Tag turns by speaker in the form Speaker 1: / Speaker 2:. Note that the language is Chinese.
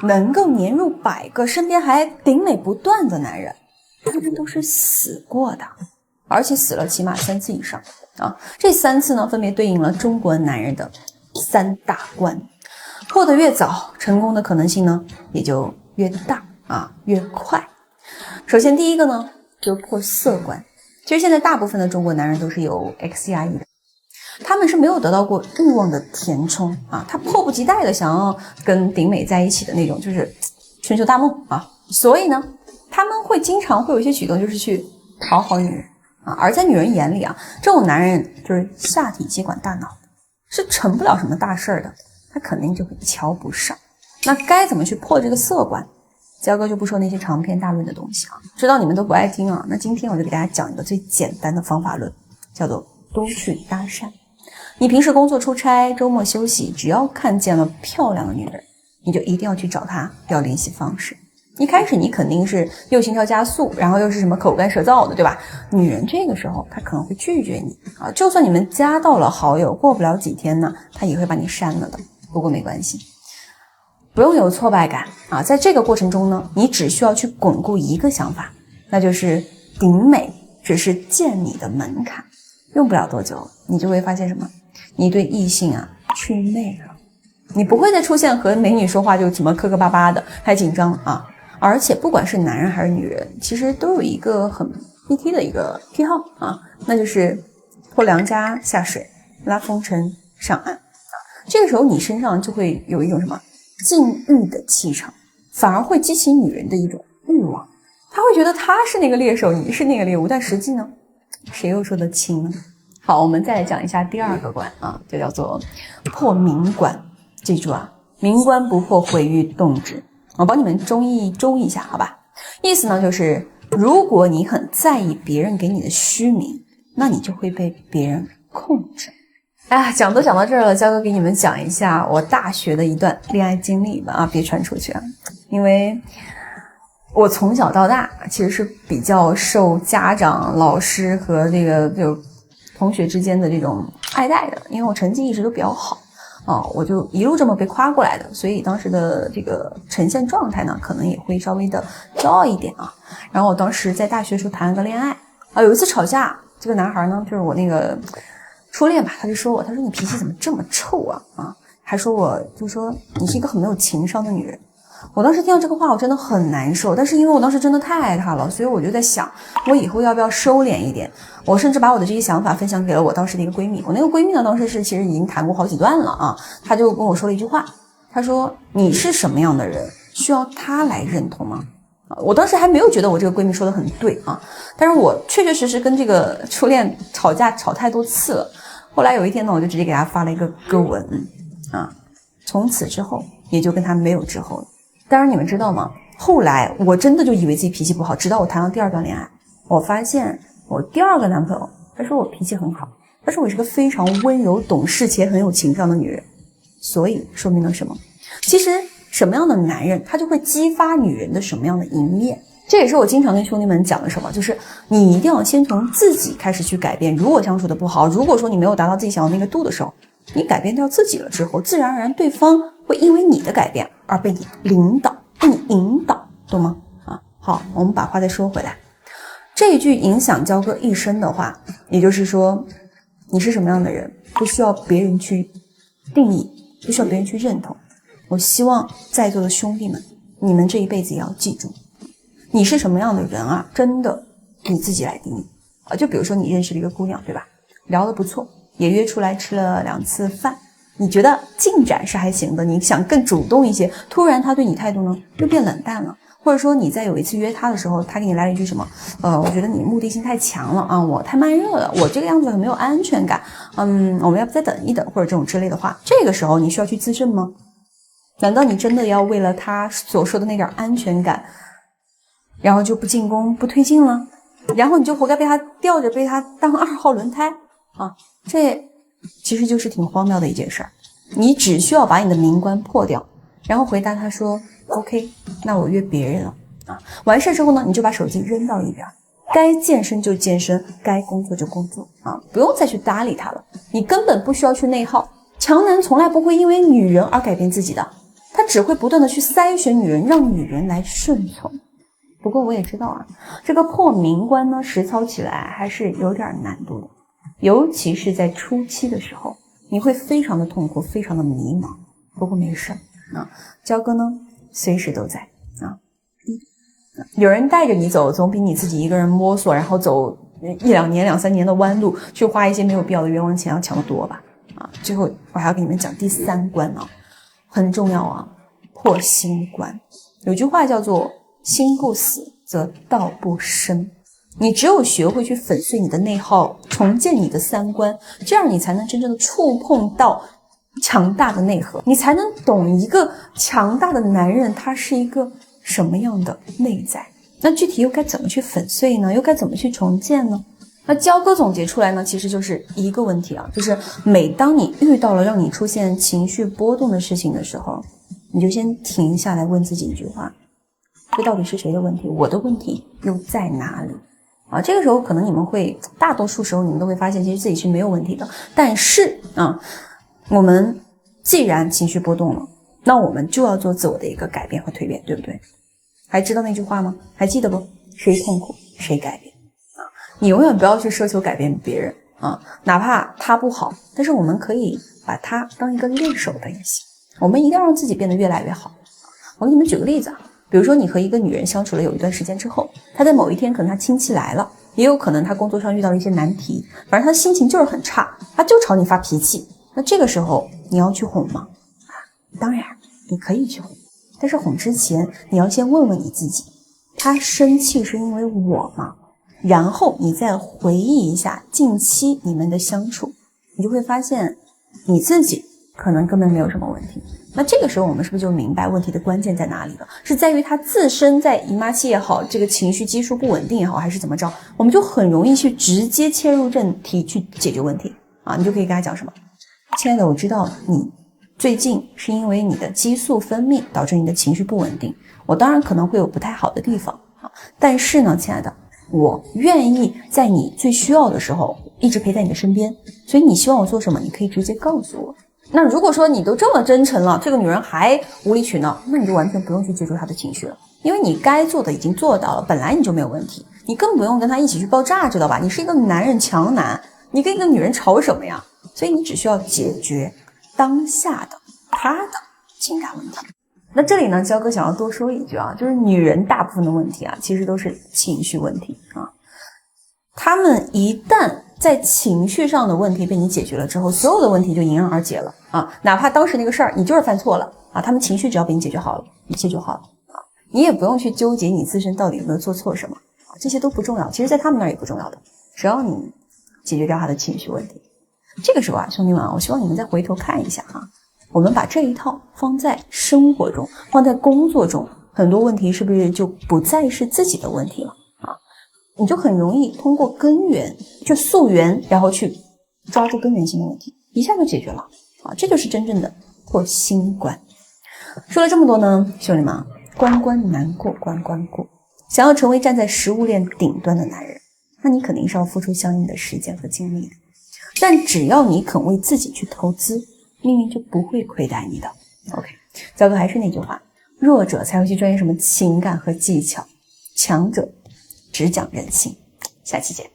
Speaker 1: 能够年入100个，身边还顶美不断的男人，他们都是死过的，而且死了起码3次以上啊！这3次呢，分别对应了中国男人的3大关，破得越早，成功的可能性呢也就越大啊，越快。首先第一个呢，就破色关。其实现在大部分的中国男人都是有 XYE 的。他们是没有得到过欲望的填充啊，他迫不及待的想要跟顶美在一起的那种，就是春秋大梦啊。所以呢，他们会经常会有一些举动，就是去讨好女人啊。而在女人眼里啊，这种男人就是下体接管大脑，是成不了什么大事的，他肯定就会瞧不上。那该怎么去破这个色关？焦哥就不说那些长篇大论的东西啊，知道你们都不爱听啊。那今天我就给大家讲一个最简单的方法论，叫做多去搭讪。你平时工作出差，周末休息，只要看见了漂亮的女人，你就一定要去找她要联系方式。一开始你肯定是又心跳加速，然后又是什么口干舌燥的，对吧？女人这个时候她可能会拒绝你啊，就算你们加到了好友，过不了几天呢，她也会把你删了的。不过没关系，不用有挫败感啊。在这个过程中呢，你只需要去巩固一个想法，那就是顶美只是见你的门槛。用不了多久，你就会发现什么？你对异性啊祛魅了，你不会再出现和美女说话就什么磕磕巴巴的，还紧张啊。而且不管是男人还是女人，其实都有一个很 BT 的一个癖好啊，那就是拖良家下水，拉风尘上岸啊。这个时候你身上就会有一种什么禁欲的气场，反而会激起女人的一种欲望。她会觉得她是那个猎手，你是那个猎物，但实际呢，谁又说得清呢？好，我们再来讲一下第2个关啊，就叫做破明关。记住啊，明关不破，毁誉动之。我帮你们中一下，好吧？意思呢就是，如果你很在意别人给你的虚名，那你就会被别人控制。哎呀，讲都讲到这儿了，焦哥给你们讲一下我大学的一段恋爱经历吧啊，别传出去啊，因为我从小到大其实是比较受家长、老师和这个就同学之间的这种爱戴的，因为我成绩一直都比较好啊，我就一路这么被夸过来的，所以当时的这个呈现状态呢，可能也会稍微的骄傲一点啊。然后我当时在大学时候谈了个恋爱啊，有一次吵架，这个男孩呢，就是我那个初恋吧，他就说我，他说你脾气怎么这么臭啊，还说我就说你是一个很没有情商的女人。我当时听到这个话我真的很难受，但是因为我当时真的太爱他了，所以我就在想我以后要不要收敛一点。我甚至把我的这些想法分享给了我当时的一个闺蜜，我那个闺蜜呢当时是其实已经谈过好几段了啊，她就跟我说了一句话，她说你是什么样的人需要他来认同吗？我当时还没有觉得我这个闺蜜说的很对啊，但是我确确实实跟这个初恋吵架吵太多次了。后来有一天呢，我就直接给她发了一个歌文啊，从此之后也就跟她没有之后了。当然你们知道吗？后来我真的就以为自己脾气不好，直到我谈到第2段恋爱，我发现我第2个男朋友他说我脾气很好，他说我是个非常温柔懂事且很有情商的女人。所以说明了什么？其实什么样的男人他就会激发女人的什么样的一面。这也是我经常跟兄弟们讲的什么，就是你一定要先从自己开始去改变。如果相处的不好，如果说你没有达到自己想要那个度的时候，你改变掉自己了之后，自然而然对方会因为你的改变而被你领导，被你引导，懂吗？啊，好，我们把话再说回来。这一句影响焦哥一生的话，也就是说，你是什么样的人，不需要别人去定义，不需要别人去认同。我希望在座的兄弟们，你们这一辈子也要记住，你是什么样的人啊，真的你自己来定义啊。就比如说你认识了一个姑娘，对吧？聊得不错，也约出来吃了2次饭，你觉得进展是还行的，你想更主动一些，突然他对你态度呢又变冷淡了，或者说你在有一次约他的时候，他给你来了一句什么我觉得你目的性太强了啊，我太慢热了，我这个样子很没有安全感，我们要不再等一等，或者这种之类的话，这个时候你需要去自证吗？难道你真的要为了他所说的那点安全感，然后就不进攻不推进了，然后你就活该被他吊着，被他当2号轮胎啊？这其实就是挺荒谬的一件事儿。你只需要把你的明关破掉，然后回答他说 OK， 那我约别人了啊。完事之后呢，你就把手机扔到一边，该健身就健身，该工作就工作啊，不用再去搭理他了。你根本不需要去内耗，强男从来不会因为女人而改变自己的，他只会不断的去筛选女人，让女人来顺从。不过我也知道啊，这个破冥关呢，实操起来还是有点难度的，尤其是在初期的时候，你会非常的痛苦，非常的迷茫。不过没事啊，焦哥呢随时都在啊。有人带着你走，总比你自己一个人摸索，然后走1-2年、2-3年的弯路，去花一些没有必要的冤枉钱要强得多吧？啊，最后我还要给你们讲第3关啊，很重要啊，破心关。有句话叫做"心不死则道不生"，你只有学会去粉碎你的内耗，重建你的3观，这样你才能真正的触碰到强大的内核，你才能懂一个强大的男人他是一个什么样的内在。那具体又该怎么去粉碎呢？又该怎么去重建呢？那焦哥总结出来呢，其实就是一个问题啊，就是每当你遇到了让你出现情绪波动的事情的时候，你就先停下来问自己一句话，这到底是谁的问题？我的问题又在哪里？啊，这个时候可能你们会，大多数时候你们都会发现其实自己是没有问题的，但是啊，我们既然情绪波动了，那我们就要做自我的一个改变和蜕变，对不对？还知道那句话吗？还记得不？谁痛苦谁改变啊！你永远不要去奢求改变别人啊，哪怕他不好，但是我们可以把他当一个练手的也行。我们一定要让自己变得越来越好。我给你们举个例子啊，比如说你和一个女人相处了有一段时间之后，她在某一天可能她亲戚来了，也有可能她工作上遇到了一些难题，反正她心情就是很差，她就朝你发脾气。那这个时候你要去哄吗？当然你可以去哄，但是哄之前你要先问问你自己，她生气是因为我吗？然后你再回忆一下近期你们的相处，你就会发现你自己可能根本没有什么问题。那这个时候我们是不是就明白问题的关键在哪里了？是在于他自身在姨妈期也好，这个情绪基数不稳定也好，还是怎么着，我们就很容易去直接切入正题去解决问题啊！你就可以跟他讲什么，亲爱的，我知道你最近是因为你的激素分泌导致你的情绪不稳定，我当然可能会有不太好的地方啊，但是呢，亲爱的，我愿意在你最需要的时候一直陪在你的身边，所以你希望我做什么，你可以直接告诉我。那如果说你都这么真诚了，这个女人还无理取闹，那你就完全不用去接触她的情绪了，因为你该做的已经做到了，本来你就没有问题，你更不用跟她一起去爆炸，知道吧？你是一个男人，强男，你跟一个女人吵什么呀？所以你只需要解决当下的她的情感问题。那这里呢，焦哥想要多说一句啊，就是女人大部分的问题啊，其实都是情绪问题啊。她们一旦在情绪上的问题被你解决了之后，所有的问题就迎刃而解了啊！哪怕当时那个事儿你就是犯错了啊，他们情绪只要被你解决好了，一切就好了啊！你也不用去纠结你自身到底有没有做错什么啊，这些都不重要，其实在他们那儿也不重要的，只要你解决掉他的情绪问题。这个时候啊，兄弟们啊，我希望你们再回头看一下哈，我们把这一套放在生活中，放在工作中，很多问题是不是就不再是自己的问题了？你就很容易通过根源去溯源，然后去抓住根源性的问题，一下就解决了啊！这就是真正的破心关。说了这么多呢，兄弟们啊，关关难过关关过。想要成为站在食物链顶端的男人，那你肯定是要付出相应的时间和精力的。但只要你肯为自己去投资，命运就不会亏待你的。OK， 焦哥还是那句话，弱者才会去钻研什么情感和技巧，强者只讲人性。下期见。